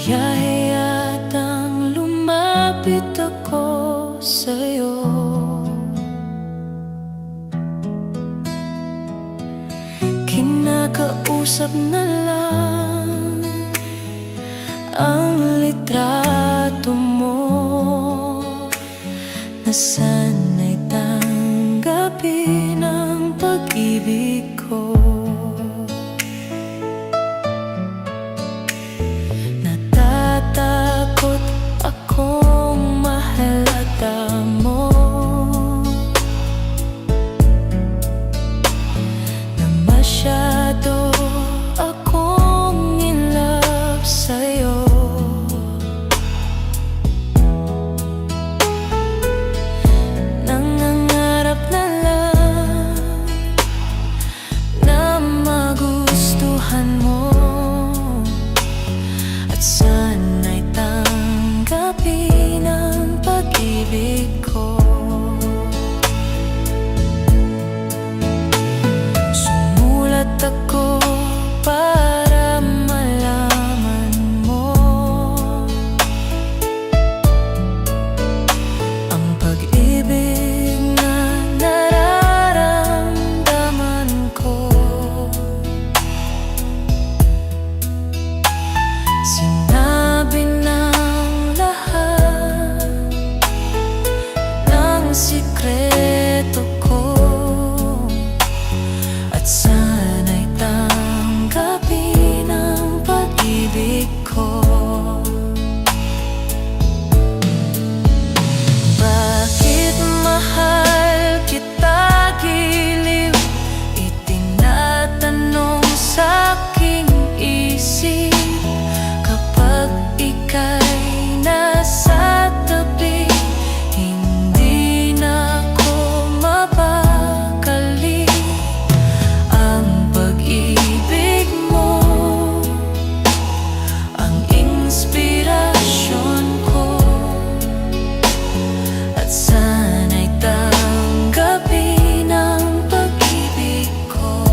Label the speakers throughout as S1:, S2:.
S1: Kaya hayatang lumapit ako sa'yo. Kinakausap na lang ang litrato mo na sana'y tanggapin ang pag-ibig ko. Natatakot akong mahalata mo, na masyado akong in love sa'yo. Nangangarap na lang na magustuhan mo, at sana'y tanggapin ang pag-ibig ko. Sumulat ako para malaman mo ang pag-ibig na nararamdaman ko. Sinabi ng lahat ng sikreto ko, at sana'y tanggapin ang pag-ibig ko. Bakit mahal kita giliw? Itinatanong sa'king isip kapag ika'y nasa tabi. Hindi na ako mapakali. Ang pag-ibig mo ang inspirasyon ko, at sana'y tanggapin ang pag-ibig ko.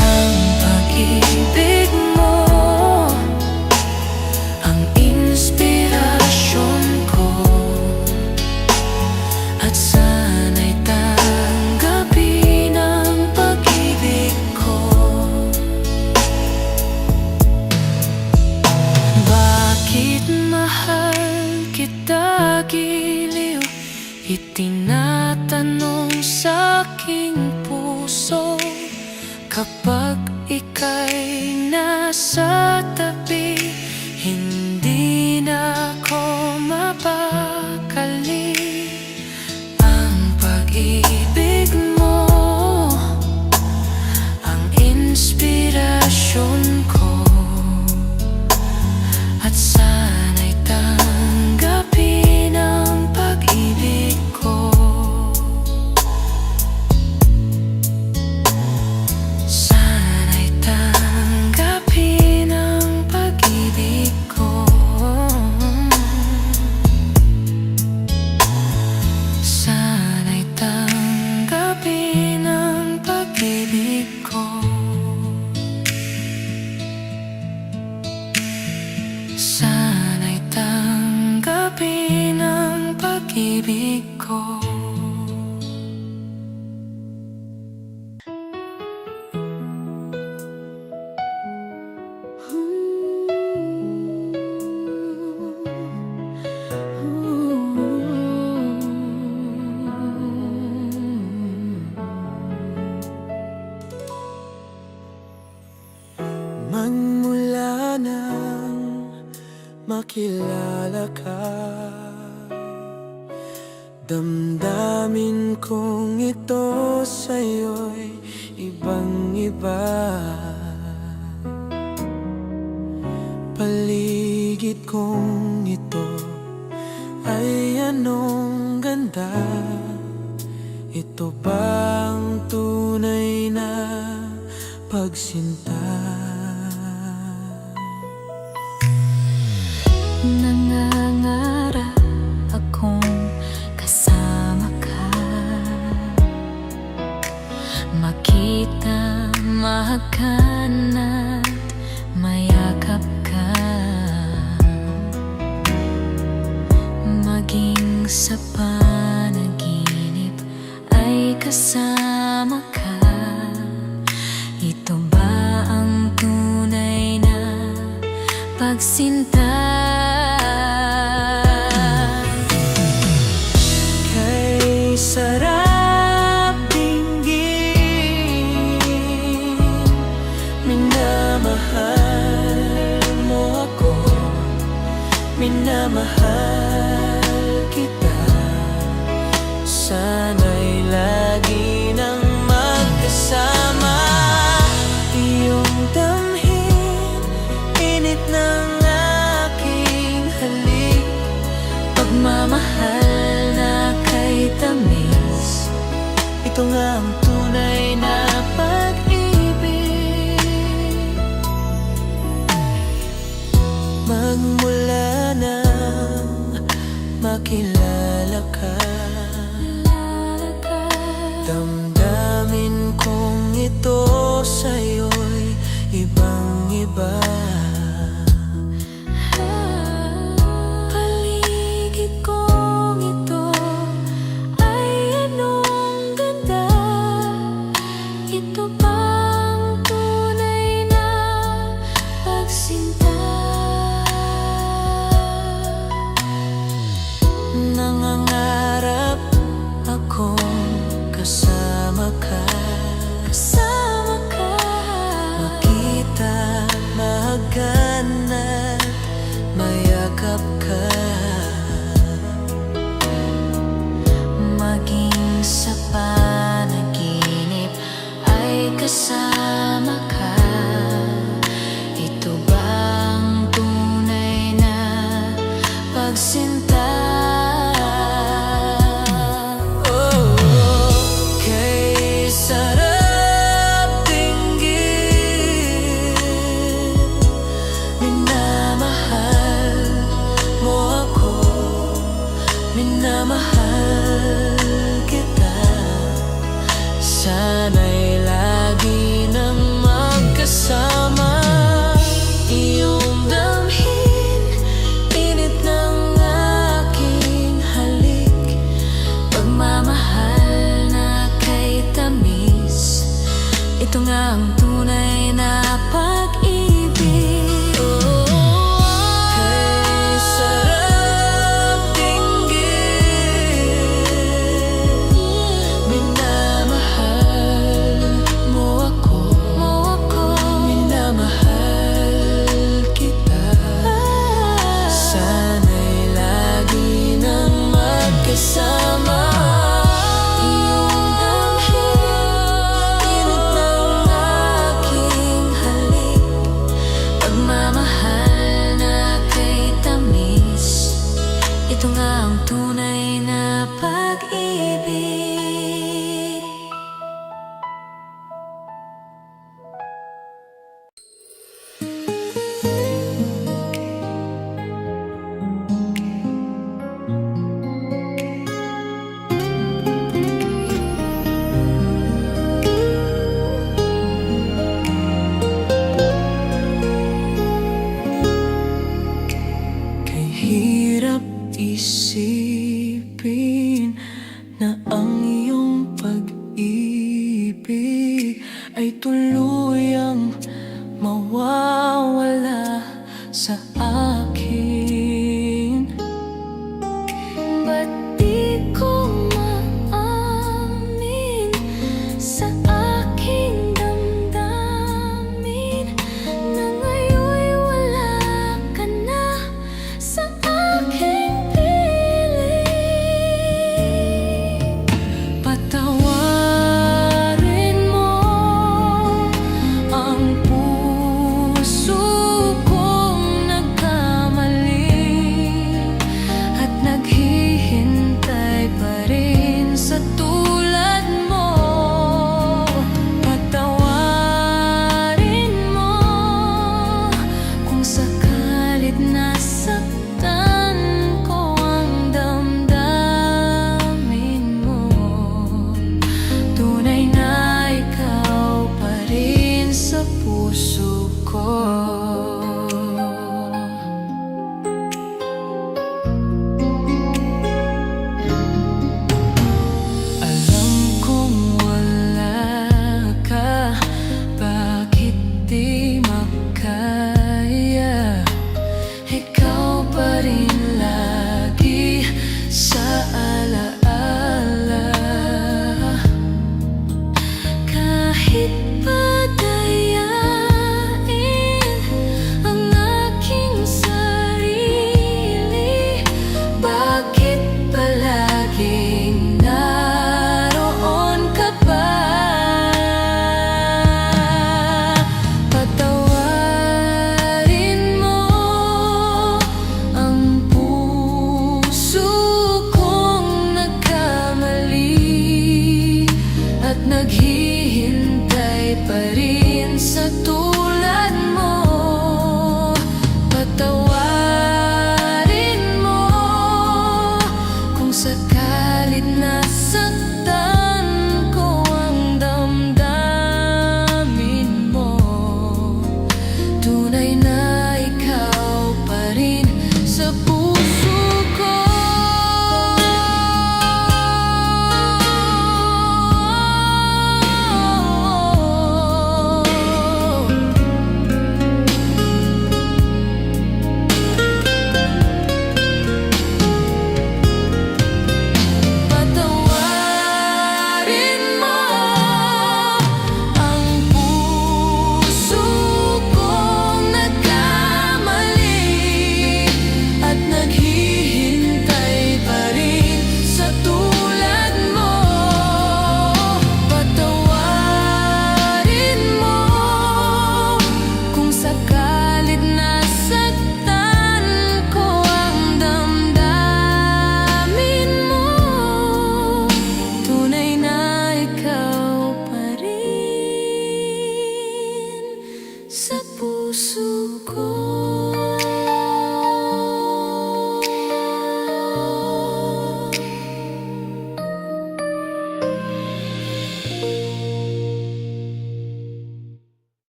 S1: Ang pag-ibig mo ang inspirasyon ko, at sana'y tanggapin ang pag-ibig ko. Bakit mahal kita giliw? Itinatanong sa'king puso kapag ika'y nasa tabi. Hindi na ako mapakali. Ang pag-ibig mo ang inspirasyon ko, at sana'y tanggapin ang pag-ibig ko. Sana'y tanggapin ang pag-ibig ko. Sana'y tanggapin ang pag-ibig ko. Sana'y tanggapin ang pag-ibig ko. Magmula nang makilala ka, damdamin kong ito sa'yo'y ibang-iba. Paligid kong ito ay anong ganda, Ito bang tunay na pagsinta?
S2: Nangangarap akong kasama ka, makita, mahakan at mayakap ka, maging sa panaginip ay kasama ka. Ito ba ang tunay na pagsinta?
S1: Kay sarap dinggin, minamahal mo ako, minamahal kita. Sana'y lagi nang magkasama. Iyong damhin, init ng aking halik, pagmamahal na kay tamis. Ito nga ang tunay na pag-ibig. Magmula nang makilala ka, damdamin kong ito sa'yo'y ibang-iba.
S2: Paligid kong ito ay anong ganda. Ito bang tunay na pagsinta?
S1: Nangangarap akong kasama ka,
S2: Kasama ka,
S1: makita, mahagan at mayakap ka,
S2: maging sa panaginip ay kasama ka. Ito bang tunay na pagsinta?
S1: kay sarap dinggin, minamahal mo ako, minamahal kita. Sana'y lagi nang magkasama. Iyong damhin, init ng aking halik, pagmamahal na kay tamis. Ito nga ang tunay na pag-ibig. Kay sarap dinggin, minamahal mo ako, minamahal kita. Sana'y lagi nang magkasama. Iyong damhin, init ng aking halik, pagmamahal na kay tamis. Ito nga ang tunay na pag-ibig. Kay hirap isipin na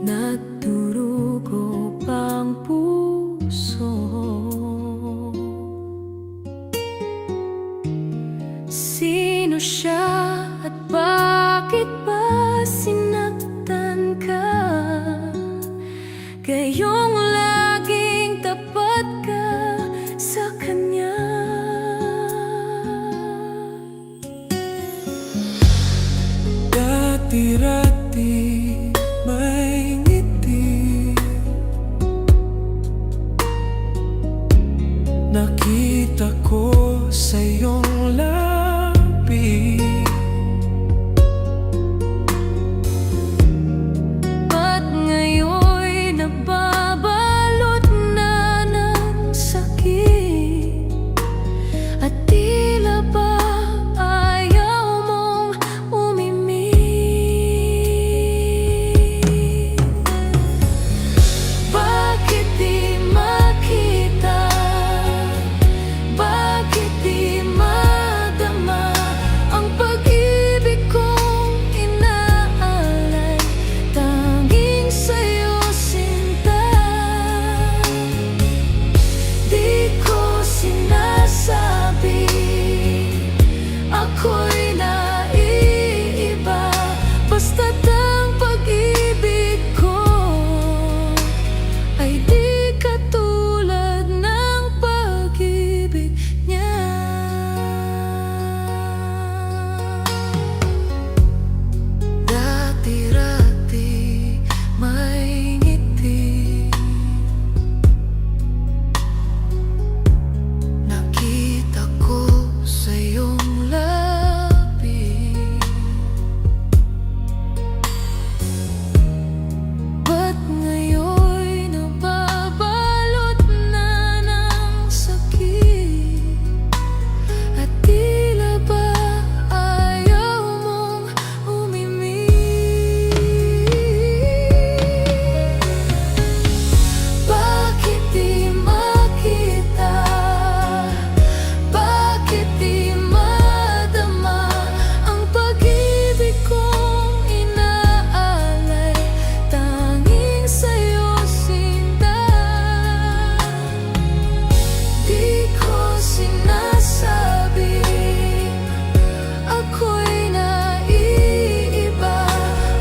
S1: nagdurugo pang puso. Sino siya at bakit ba sinaktan ka? Gayong laging tapat ka sa kanya.
S3: Dati-rati may ngiti, nakita ko sa iyong labi.
S1: Ba't ngayon'y nababalot na ng sakit? At tila ba ayaw mong umimik? Bakit di makita? Bakit di madama ang pag-ibig kong inaalay? Tanging sa'yo, sinta. Di ko sinasabi ako'y naiiba, basta't ang pag-ibig ko ay di katulad ng pag-ibig niya. Dati-rati may ngiti, nakita ko sa iyong labi. Ba't ngayon'y nababalot na ng sakit? At tila ba ayaw mong umimik? Bakit di makita? Bakit di madama ang pag-ibig kong inaalay? Tanging sa'yo, sinta. Di ko sinasabing ako'y naiiba,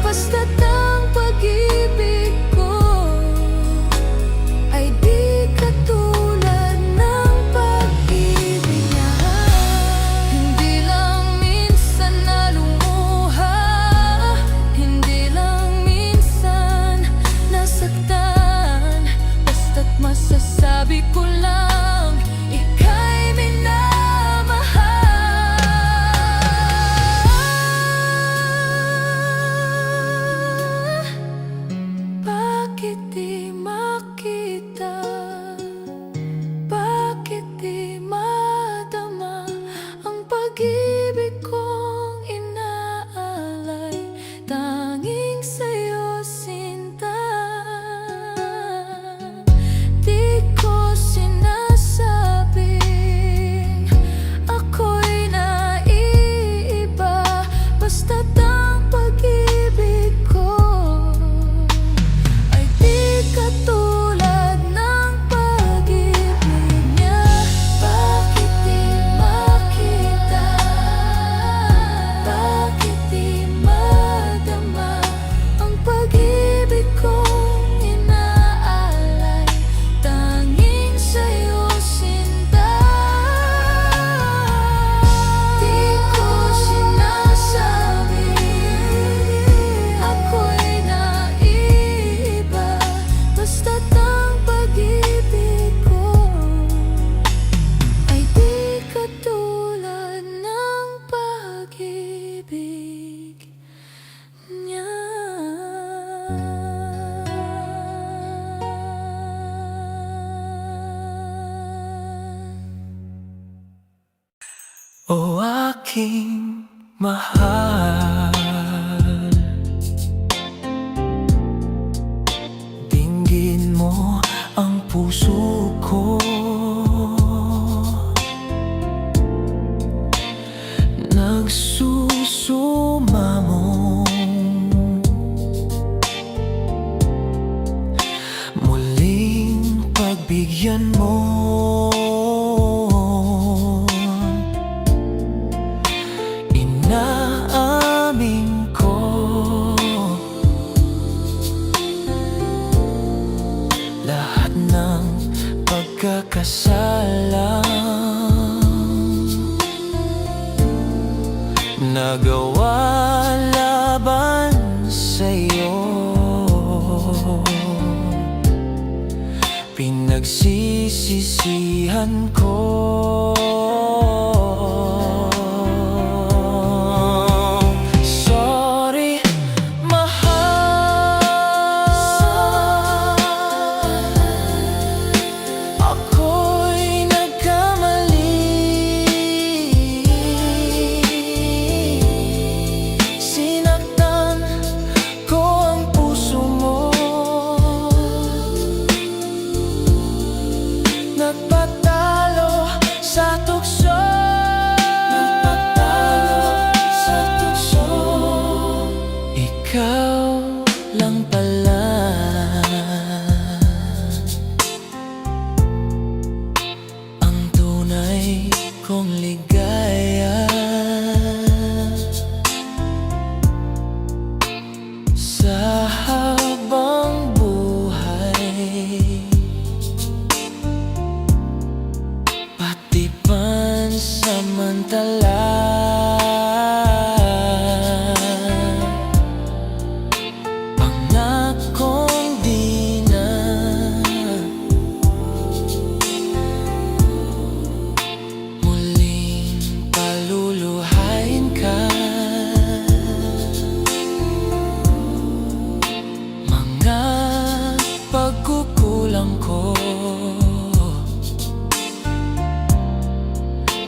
S1: basta't ang pag-ibig ko ay di katulad ng pag-ibig niya. Hindi lang minsan nalumuha, hindi lang minsan nasaktan, basta't masasabi ko lang ika'y minamahal. Bakit di makita? Bakit di madama ang pag-ibig kong inaalay? Tanging sa'yo, sinta. Di ko sinasabing ako'y naiiba, basta't ang pag-ibig ko ay di katulad ng pag-ibig niya. Bakit di makita? Bakit di madama ang pag-ibig kong inaalay? Tanging sa'yo, sinta. Di ko sinasabi ako'y naiiba, basta't ang pag-ibig ko ay di katulad ng pag-ibig niya.
S3: O aking mahal, dinggin mo ang puso ko. Nagsusumamo yan mo. Inaamin ko lahat ng pagkakasala nagawa laban sa'yo. Pinagsisisihan ko. Sorry, mahal. Ako'y nagkamali. Sinaktan ko ang puso mo. Nagpatalo sa tukso. Nagpatalo sa tukso. Ikaw lang pala ang tunay kong ligaya. Sa habang buhay, pati pansamantala, pangakong di na muling paluluhain ka. Mga pagkukulang ko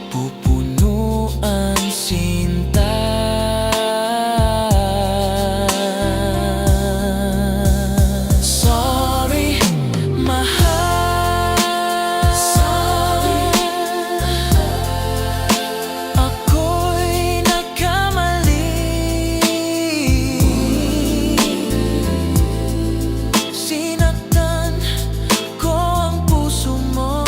S3: pupunuan sinta. Sorry, mahal. Sorry, ako'y nagkamali. Sinaktan ko ang puso mo.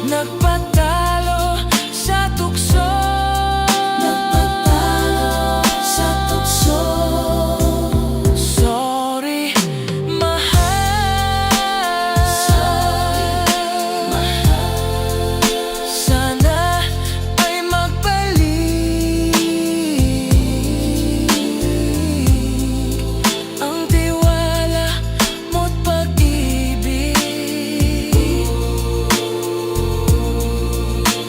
S3: Nagpatalo sa tukso. Nagpatalo sa tukso. Sorry, mahal. Sorry, mahal. Sana ay magbalik ang tiwala mo't pag-ibig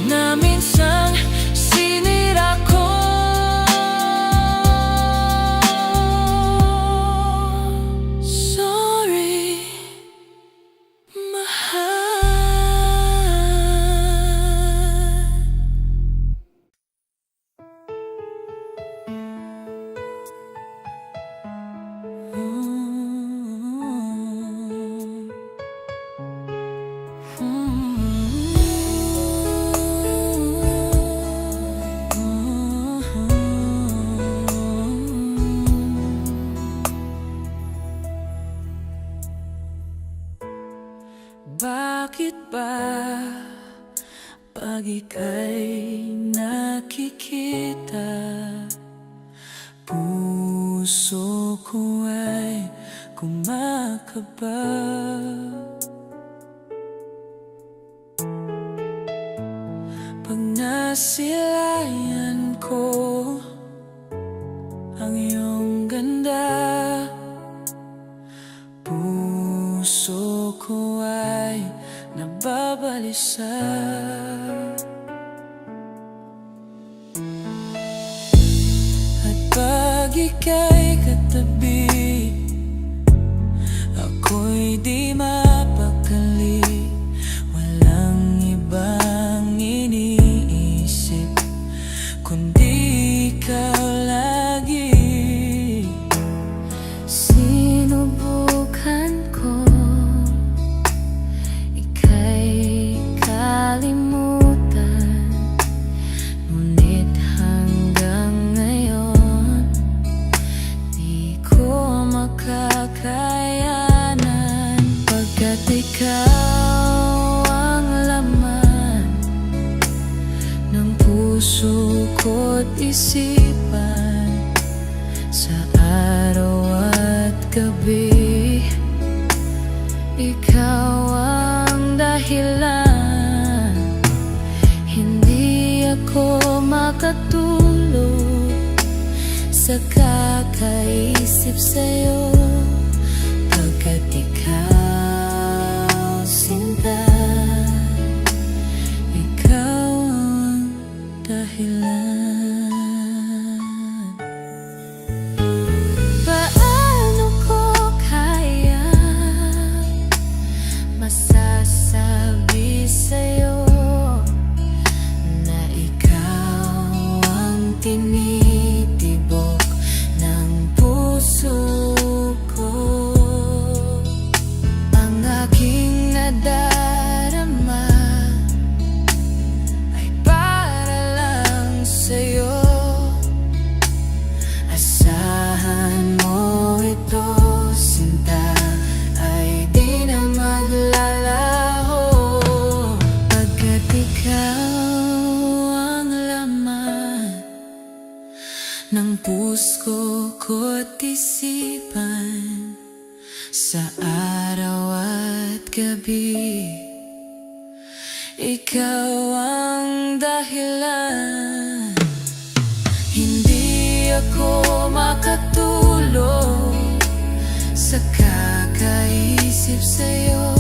S3: na minsang sinira ko. Sorry, bakit ba pag ika'y nakikita, puso ko ay kumakaba? Pag nasilayan ko ang iyong ganda, puso ko ay nababalisa. At pag ika'y katabi, ako'y di mapakali. Walang ibang iniisip kundi ikaw lagi.
S1: Sinubukan ko ika'y kalimutan, ngunit hanggang ngayon di ko makakaya.
S3: ko't isipan sa araw at gabi. Ikaw ang dahilan, hindi ako makatulog sa kakaisip sa'yo, pagkat ikaw, sinta, ikaw ang dahilan. Paano ko kaya masasabi sa'yo na ikaw ang tinitibok ng puso ko? Ang aking nadarama ay para lang sa'yo. Asahan mo ito, sinta, ay di na maglalaho, pagkat ikaw ang laman ng puso ko't isipan sa araw at gabi. Ikaw ang dahilan, hindi ako makatulog sa kakaisip sa'yo,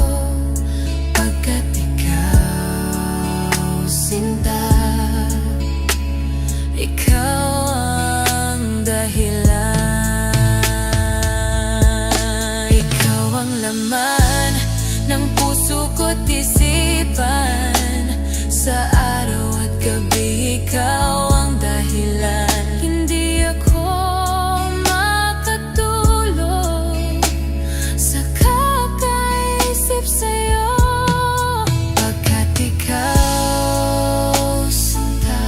S3: pagkat ikaw, sinta, ikaw ang dahilan. Ikaw ang laman ng puso ko't isipan sa araw at gabi. Ikaw ang dahilan, hindi ako makatulog sa kakaisip sa'yo, pagkat ikaw, sinta,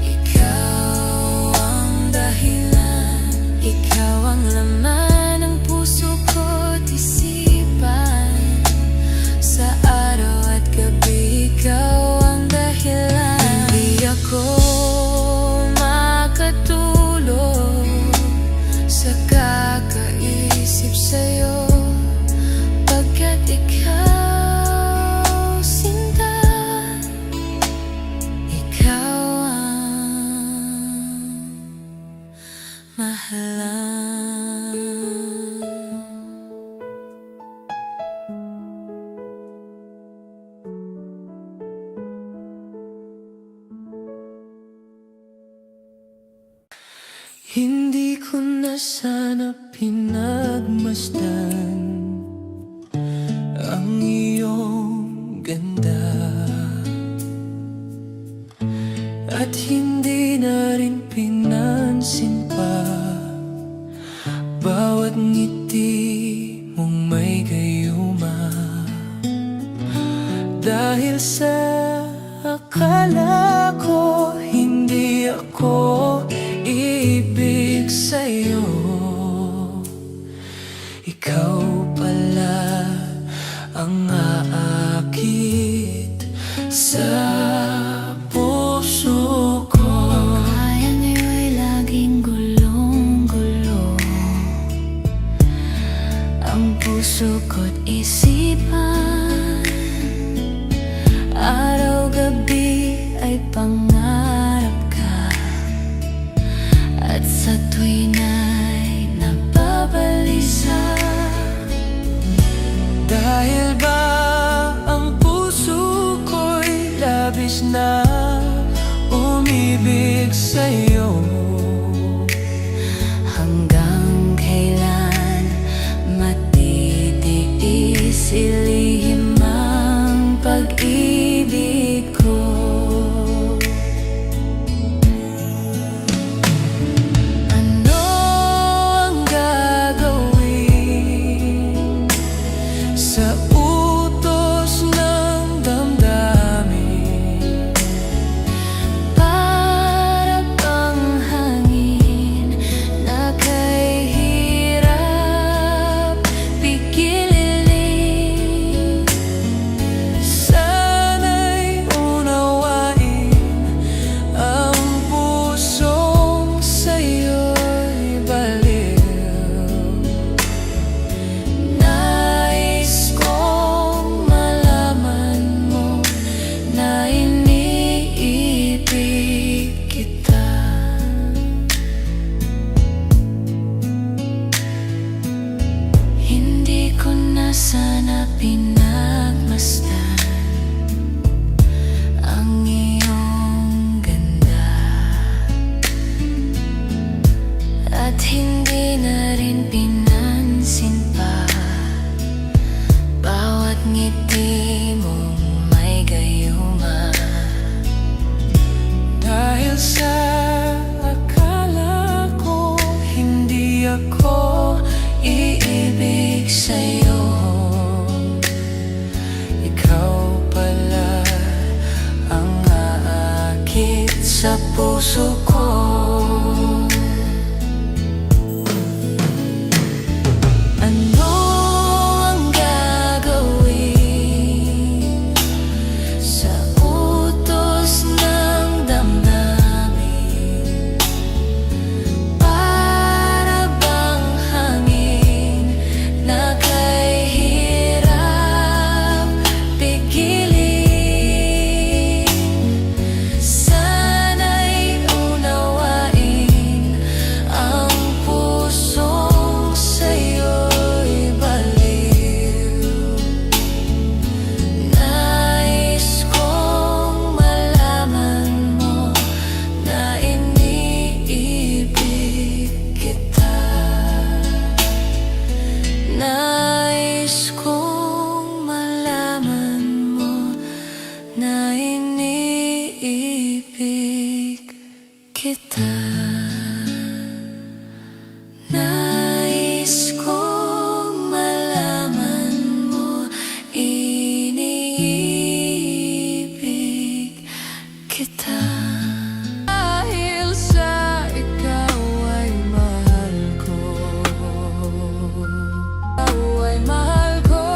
S3: ikaw ang dahilan. Ikaw ang laman ng puso ko't isipan sa araw at gabi. Ikaw ang dahilan, hindi ako makatulog sa kakaisip sa'yo, pagkat ikaw, sinta, ikaw ang mahalan. Hindi ko na sana pinagmasdan ang iyong ganda, at hindi na rin pinansin pa bawat ngiti mong may gayuma, dahil sa akala ko hindi ako ibig sa'yo. Ikaw pala ang aakit sa puso ko.
S2: Kaya ngayon'y laging gulong-gulo ang puso ko't isipan. Araw-gabi ay pangarap ka, at sa tuwin ay nababalisa.
S3: Dahil ba ang puso ko'y labis na umibig sa'yo?
S2: Hanggang kailan matitiis ilihim ang pag-ibig ko?
S3: Ano ang gagawin sa utos ng damdamin?
S2: Para bang
S1: sa puso ko. Ano ang gagawin sa utos ng damdamin? Para bang hangin na kay hirap pigilin? Sana'y unawain ang pusong sa'yo'y baliw. Nais kong malaman mo na iniibig kita. Nais kong malaman mo na iniibig kita. Nais kong malaman mo iniibig kita. Dahil sa ikaw ay mahal ko, ikaw ay mahal ko.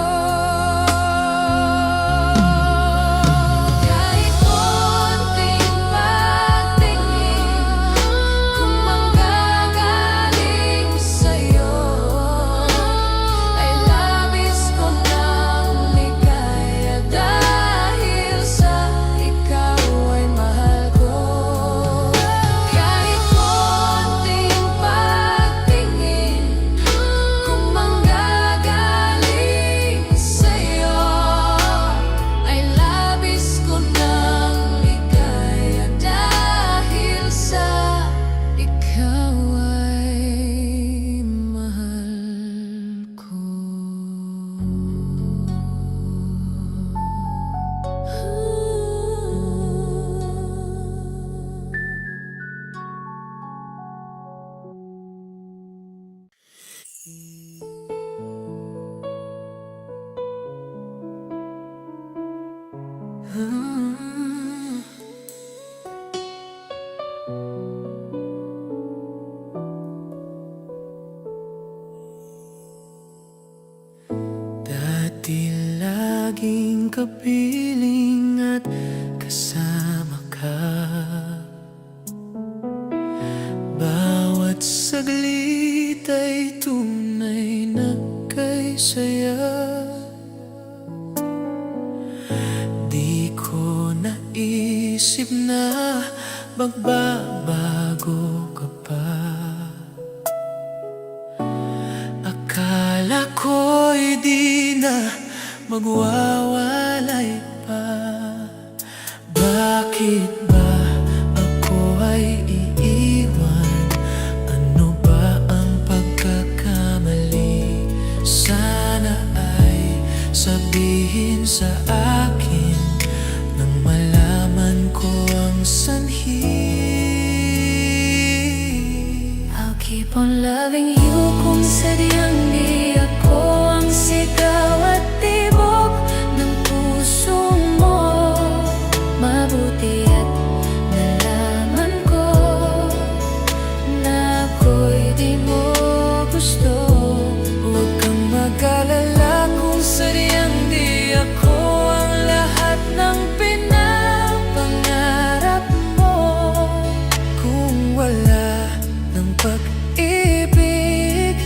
S1: Kahit konting pagtingin kung manggagaling sa'yo, ay labis ko ng ligaya. Dahil sa ikaw ay mahal ko. Kahit konting pagtingin kung manggagaling sa'yo, ay labis ko ng ligaya. Dahil sa ikaw ay mahal ko.
S3: Dati laging kapiling at kasama ka. Bawat saglit ay tunay na kay saya. Di ko naisip na magbabago ka pa. Akala ko'y di na magwawalay pa. Bakit ba ako ay iiwan? Ano ba ang pagkakamali? Sana ay sabihin sa akin nang malaman ko ang sanhi.
S1: I'll keep on loving you kung sadyang di ako ang sigaw at tibok ng puso mo. Mabuti at nalaman ko na ako'y di mo gusto.
S3: Huwag kang mag-alala kung sadyang di ako ang lahat ng pinapangarap mo. Kung wala ng pag-ibig,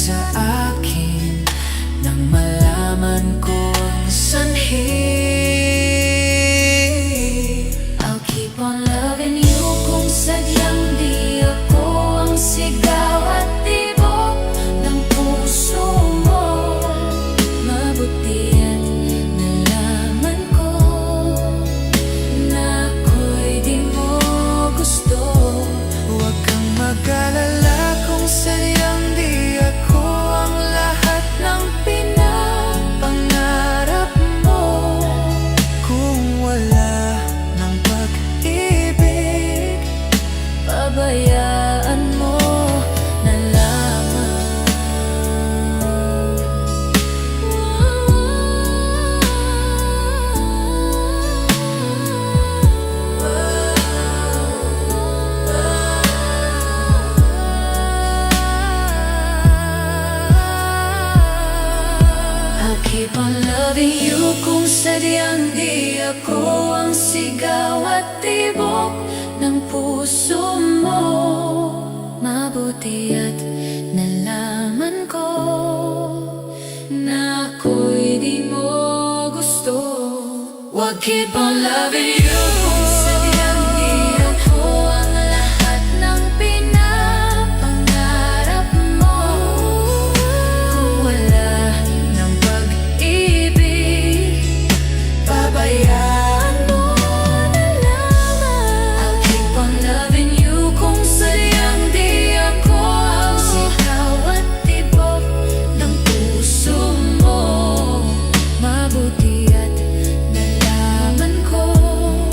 S3: sa akin nang malaman ko ang sanhi.
S2: I'll keep on loving you kung sadyang di ako ang sigaw at tibok ng puso mo. Mabuti at nalaman ko na ako'y di mo gusto.
S3: Huwag kang mag-alala kung sadyang di ako ang lahat ng pinapangarap mo. Kung wala ng pag-ibig,
S2: Pabayaan mo na lamang. I'll keep on loving you kung sadyang di ako ang sigaw at tibok ng puso mo. Mabuti at nalaman ko na ako'y di mo gusto. Wag keep on loving you kung sadyang di ako ang lahat ng pinapangarap mo. Kung wala ng pag-ibig, pabayaan mo na lamang. I'll keep on loving you kung sadyang di ako ang sigaw at tibok ng puso mo. Mabuti at nalaman ko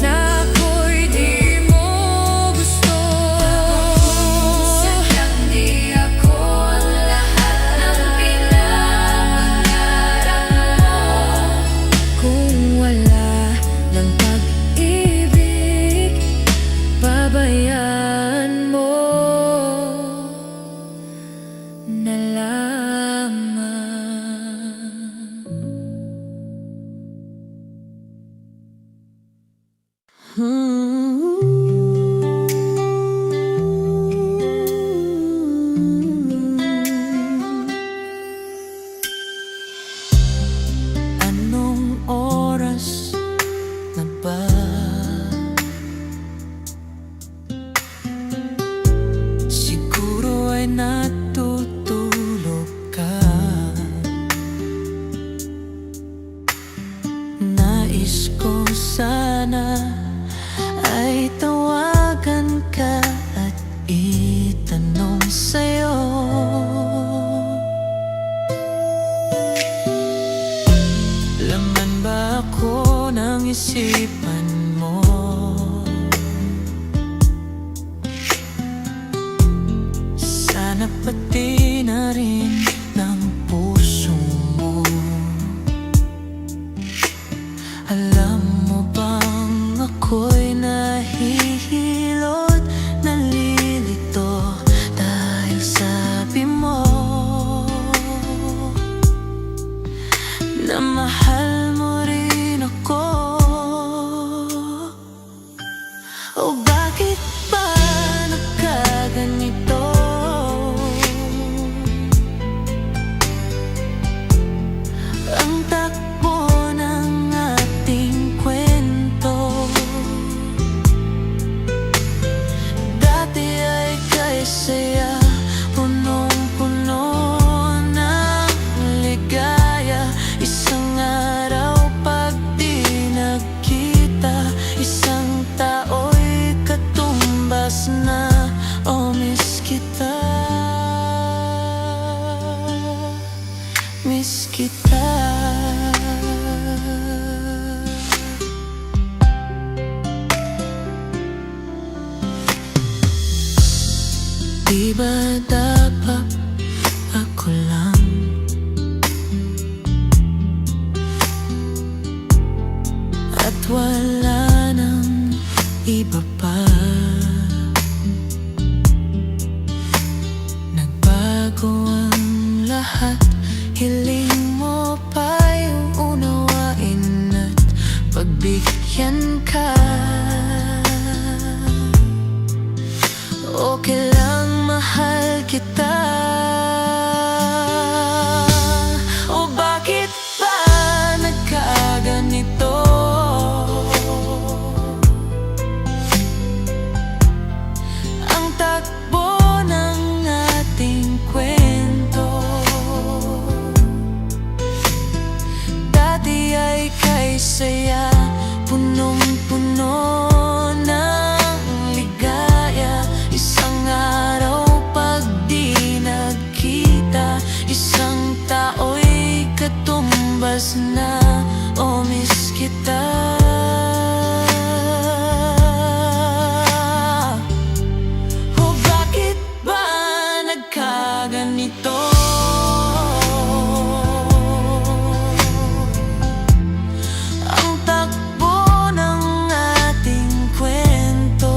S3: na ako'y di mo gusto.
S2: kung sadyang di ako ang lahat ng pinapangarap mo. Kung wala ng pag-ibig, pabayaan mo na lamang.
S3: Anong oras na ba? Siguro ay natutulog ka. Nais ko sana ay tawagan ka at itanong sa'yo. Laman ba ako ng isipan mo? Sana pati na rin ng puso mo. Alam mo bang ako'y nahihilot, nalilito dahil sabi mo na mahal mo rin ako. O bakit ba nagkaganito? Ang takbo ng ating kwento, dati ay kay saya, punong-puno ng ligaya. Isang araw pag di nagkita, isang tao'y katumbas na. Oh, miss kita, miss kita. Di ba dapat ako lang at wala nang iba pa? Nagbago ang lahat, hiling mo pa yung unawain at pagbigyan ka. Okay lang, mahal kita. ito. Ang takbo ng ating kwento,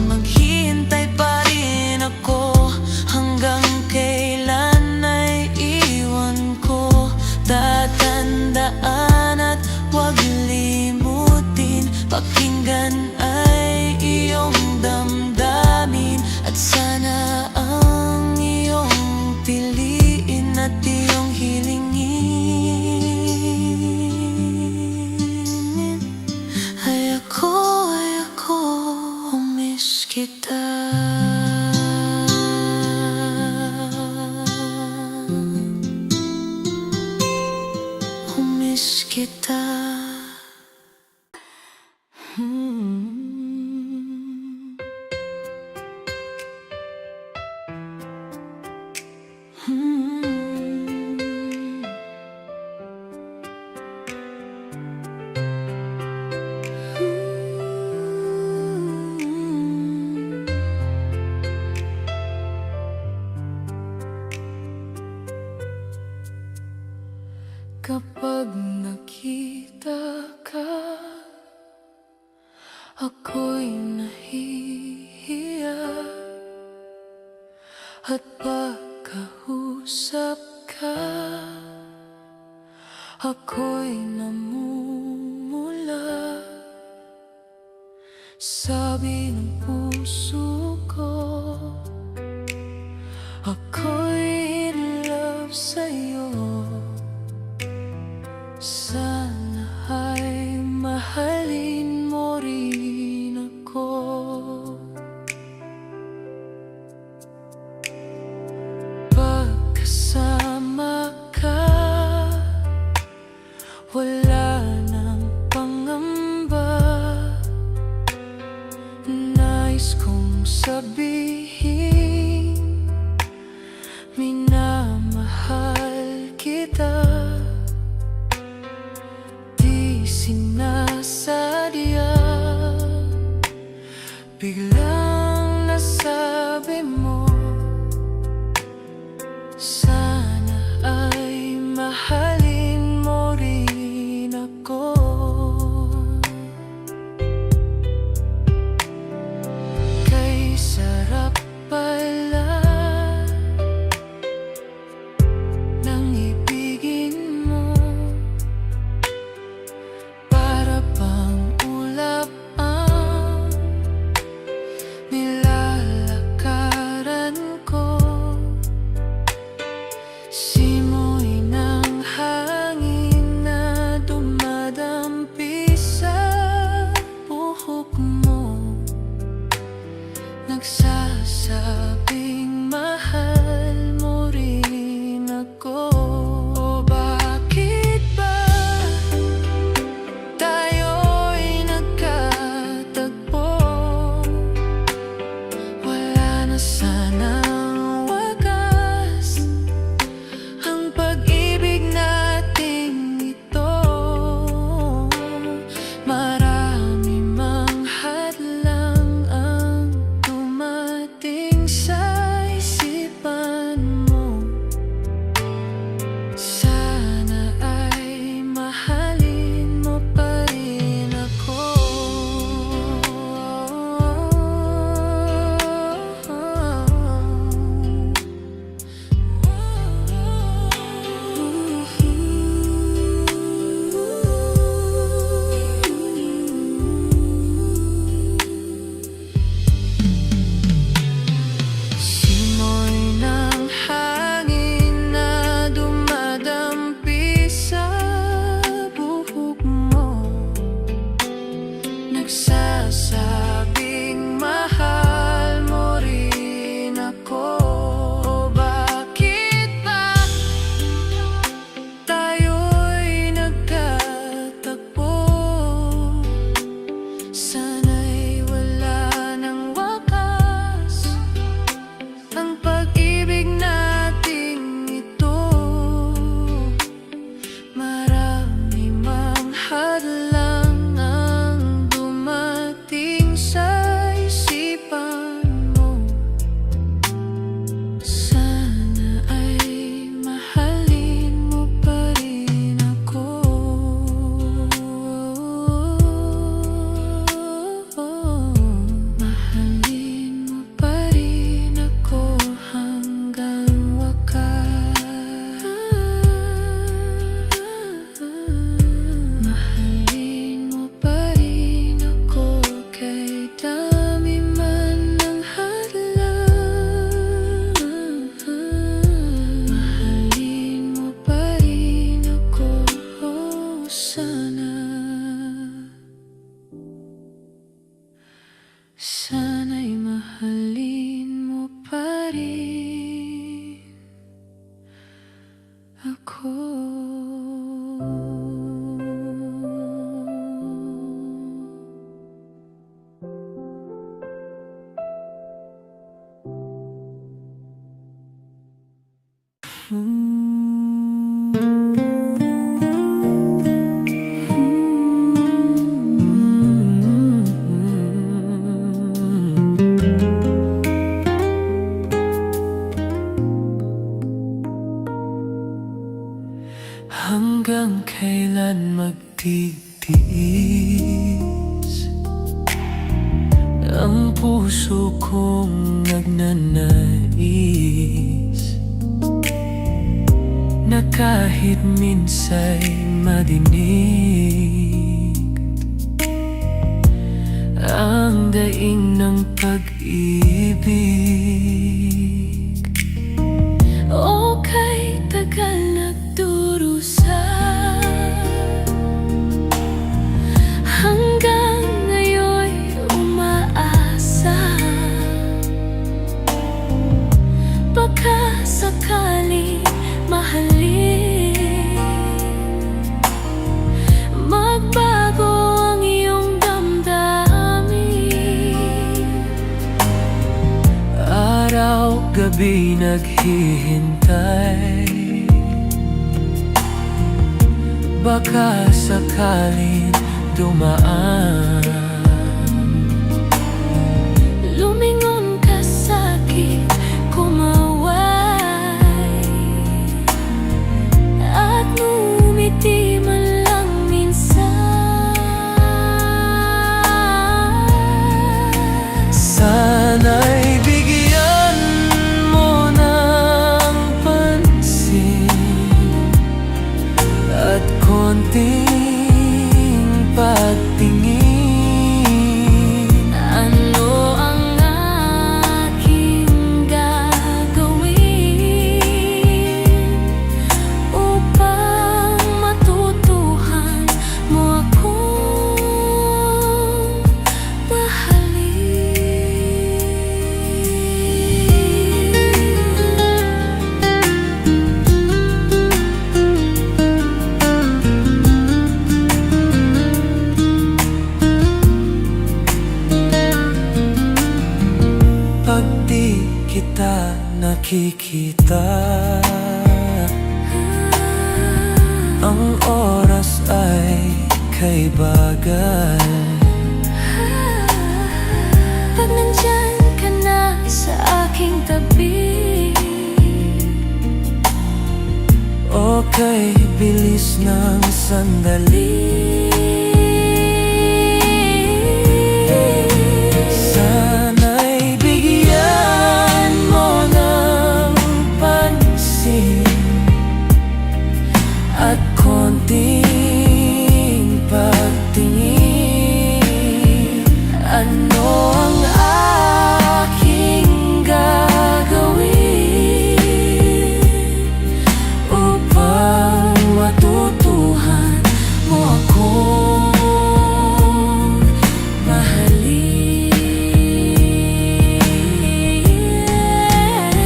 S3: maghihintay pa rin ako hanggang kailan ay iwan ko. Tatandaan at huwag limutin, pakinggan ay iyong damdamin. At sana ang iyong piliin at iyong hilingin ay ako, miss kita. Miss kita. Kapag nakita ka, ako'y nahihiya. At pagkausap ka, ako'y namumula. Sabi ng puso ko, ako'y in love sa'yo. Sana ay mahalin mo rin ako. Pagkasama ka, wala nang pangamba. Nais kong sabihin, minamahal kita. Sinasadya, biglang nasabi mo, sana ay mahalin mo rin ako. Kay sarap pala ng ibigin mo. Nagsasabing mahal mo rin ako. O bakit ba tayo'y nagkatagpo? Wala na sanang wakas ang pag-ibig nating ito. Marami mang hadlang ang dumating sa isipan mo. Sana ay mahalin mo pa rin ako. kailan magtitiis. Ang puso kong nagnanais na kahit minsa'y madinig ang daing ng pag-ibig.
S1: O kay tagal nagdurusa, hanggang ngayon'y umaasa. Baka sakaling mahalin, magbago ang iyong damdamin.
S3: Araw-gabi naghihintay, baka sakaling dumaan.
S1: Lumingon ka sa'kin, kumaway, at ngumiti man lang minsan.
S3: Sana'y bigyan mo ng pansin at konting pagtingin.
S1: Ano ang aking gagawin upang matutuhan mo akong mahalin?
S3: Pag di kita nakikita, ang oras ay kay bagal.
S1: Pag nandyan ka na sa aking tabi,
S3: O kay bilis ng sandali, sana'y bigyan mo ng pansin at konting pagtingin. Ano ang aking gagawin upang matutuhan mo akong mahalin?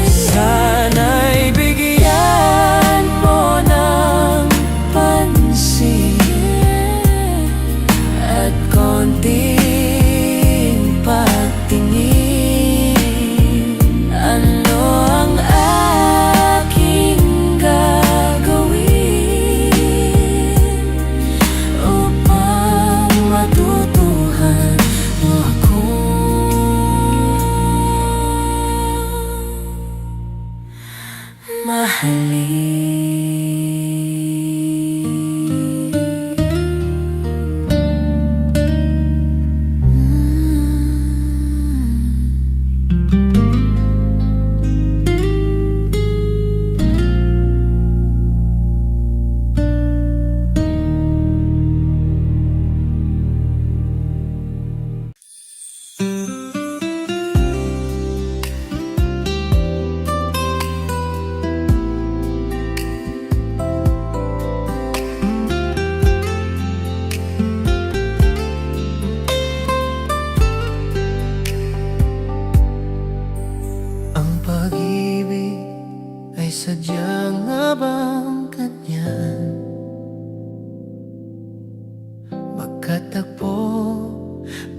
S3: Sana'y bigyan mo ng pansin at konting pagtingin. Ano ang aking gagawin upang matutuhan mo akong mahalin. Ang pag-ibig ay sadyang habang ganyan, magkatagpo,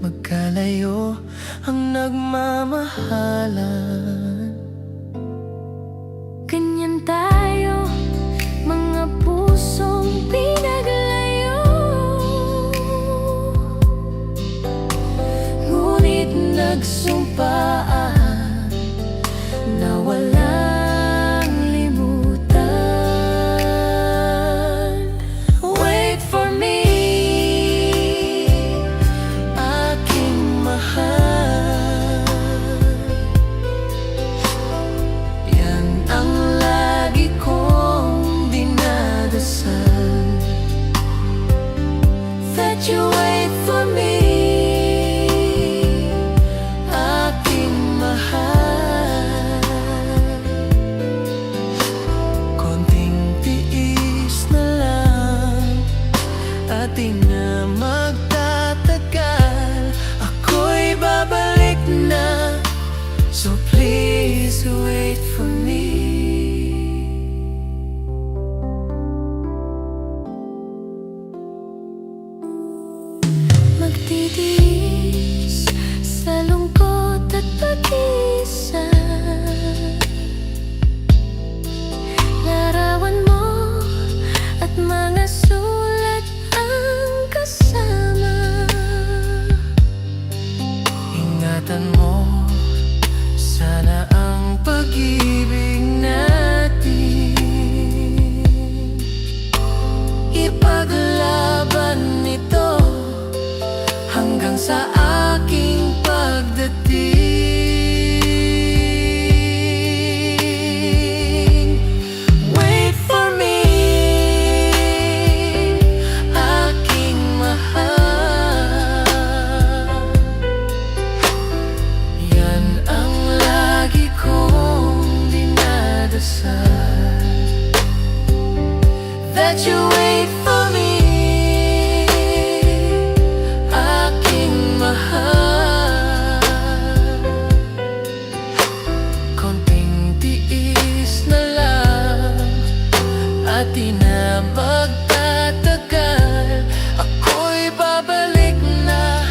S3: magkalayo ang nagmamahalan.
S1: Ganyan tayo, mga pusong pinaglayo,
S3: Ngunit nagsumpaan na walang limutan. please wait for me.
S1: Magtitiis sa lungkot at pag-isa. Larawan mo at mga sulat ang kasama.
S3: Ingatan mo sana ang pag-ibig natin. Ipaglaban ito hanggang sa aking pagdating. Wait for me, aking mahal. Yan ang lagi kong dinadasal, that you wait for me, aking mahal. Konting tiis na lang at di na magtatagal. Ako'y babalik na,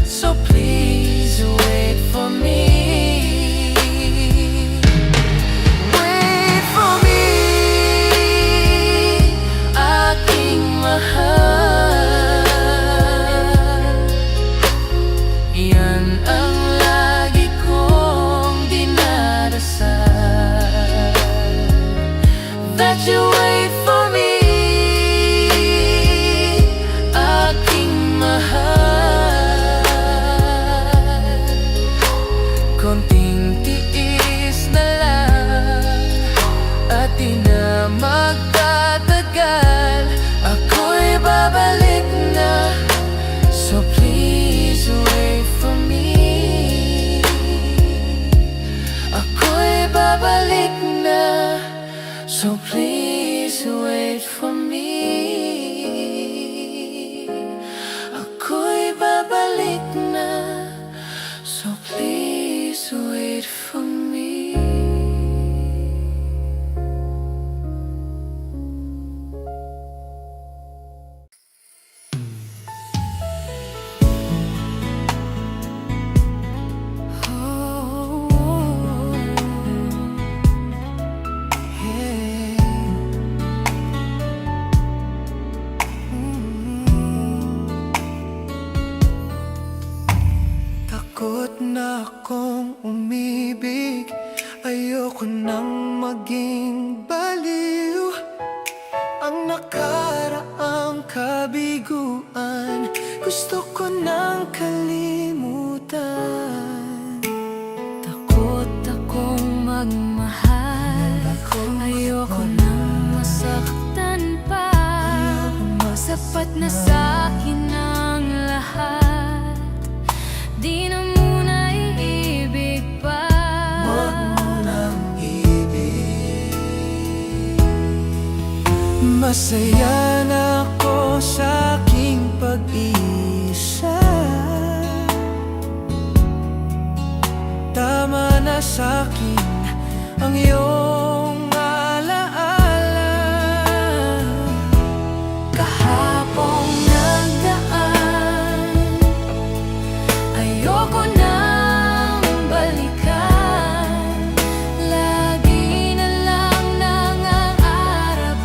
S3: so please wait for me. Wait for me, aking mahal. Yan ang lagi kong dinadasal, that you wait for me, aking mahal. Konting tiis na lang at di na magtatagal. Ako'y babalik na, so please wait for me. Ako'y babalik na, so please wait for me. Ako'y babalik na, so please wait for me. Takot na akong umibig, ayoko nang maging baliw. Ang nakaraang kabiguan, gusto ko nang kalimutan.
S1: Takot akong magmahal, ayoko nang masaktan pa. Sapat na sa'kin ang lahat, di na muna iibig pa.
S3: Huwag mo nang ibig. Masaya na ako sa aking pag-iisa. Tama na sa'kin ang iyong alaala.
S1: Kahapong nagdaan, ayoko nang balikan. Lagi na lang nangangarap,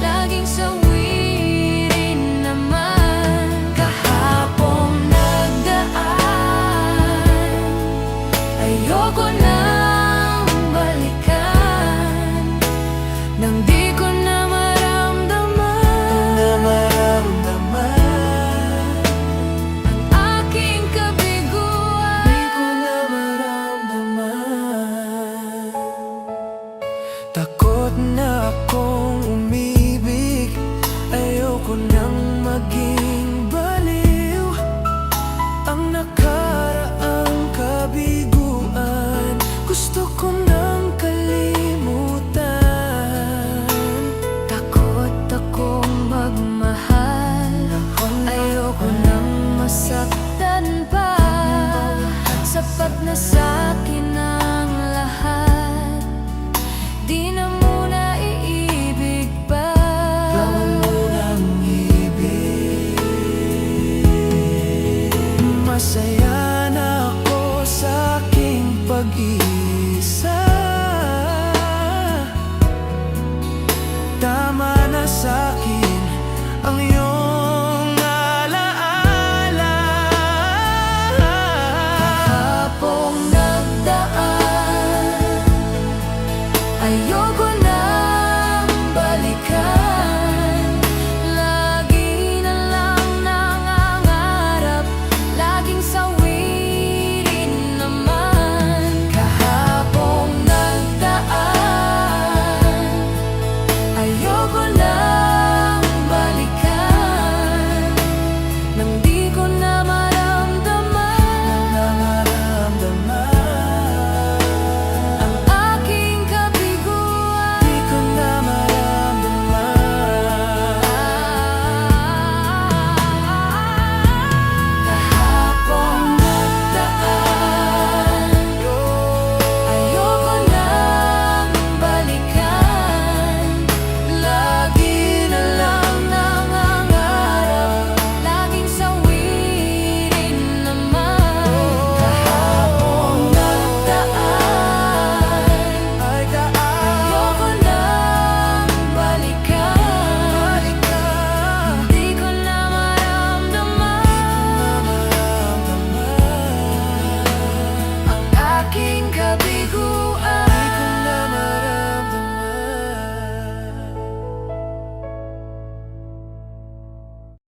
S1: laging sawirin naman. Kahapong nagdaan, ayoko nang balikan. Nang di ko na maramdaman ang aking kabiguan.
S3: Di ko na maramdaman. Takot na akong umibig, ayoko nang maging baliw. Ang nakaraang kabiguan, gusto ko